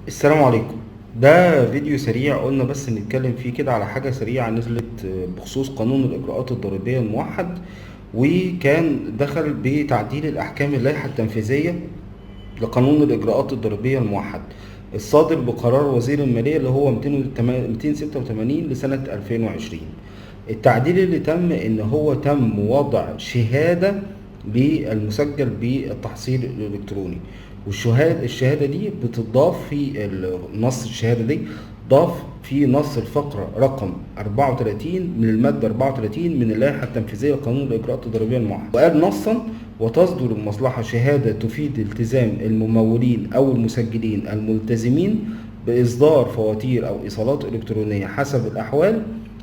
السلام عليكم. ده فيديو سريع قلنا بس نتكلم فيه كده على حاجة سريعة نزلت بخصوص قانون الإجراءات الضريبية الموحد، وكان دخل بتعديل الأحكام اللائحة التنفيذية لقانون الإجراءات الضريبية الموحد الصادر بقرار وزير المالية اللي هو 286 لسنة 2020. التعديل اللي تم إن هو تم وضع شهادة بالمسجل بالتحصيل الإلكتروني، الشهادة دي بتضاف في نص الشهادة دي، ضاف في نص الفقرة رقم 34 من المادة 34 من اللائحة التنفيذية لقانون الإجراءات الضريبية الموحد، وقال نصا: وتصدر المصلحة شهادة تفيد التزام الممولين أو المسجلين الملتزمين بإصدار فواتير أو إيصالات إلكترونية حسب الأحوال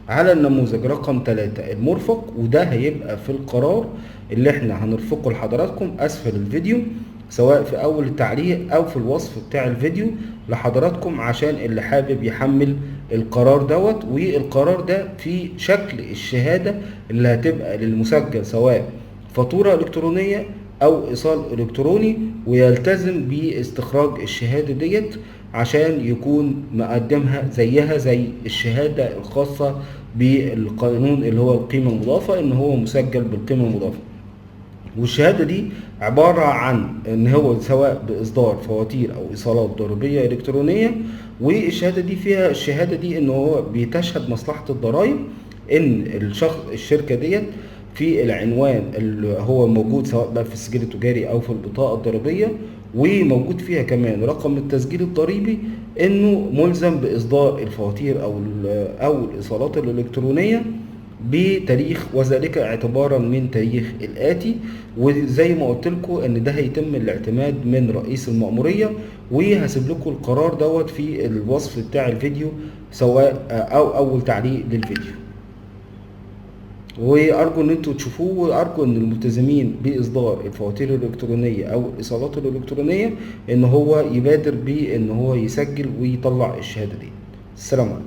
على النموذج رقم 3 المرفق. وده هيبقى في القرار اللي احنا هنرفقه لحضراتكم أسفل الفيديو، سواء في أول التعليق أو في الوصف بتاع الفيديو لحضراتكم، عشان اللي حابب يحمل القرار دوت. والقرار ده في شكل الشهادة اللي هتبقى للمسجل، سواء فاتورة إلكترونية أو إيصال إلكتروني، ويلتزم باستخراج الشهادة ديت عشان يكون مقدمها زيها زي الشهادة الخاصة بالقانون اللي هو القيمة المضافة، إن هو مسجل بالقيمة المضافة. والشهادة دي عبارة عن ان هو سواء باصدار فواتير او ايصالات ضريبية الكترونية، والشهادة دي فيها الشهادة دي ان هو بتشهد مصلحة الضرائب ان الشركة ديت في العنوان اللي هو موجود سواء بقى في السجل التجاري او في البطاقة الضريبية، وموجود فيها كمان رقم التسجيل الضريبي، انه ملزم باصدار الفواتير او الايصالات الالكترونية بتاريخ، وذلك اعتبارا من تاريخ الآتي. وزي ما قلت لكم ان ده هيتم الاعتماد من رئيس المأمورية، وهسيب لكم القرار دوت في الوصف بتاع الفيديو، سواء او اول تعليق للفيديو. وارجو ان انتوا تشوفوه، وارجو ان الملتزمين باصدار الفواتير الالكترونيه او الايصالات الالكترونيه ان هو يبادر بان هو يسجل ويطلع الشهاده دي. السلام عليكم.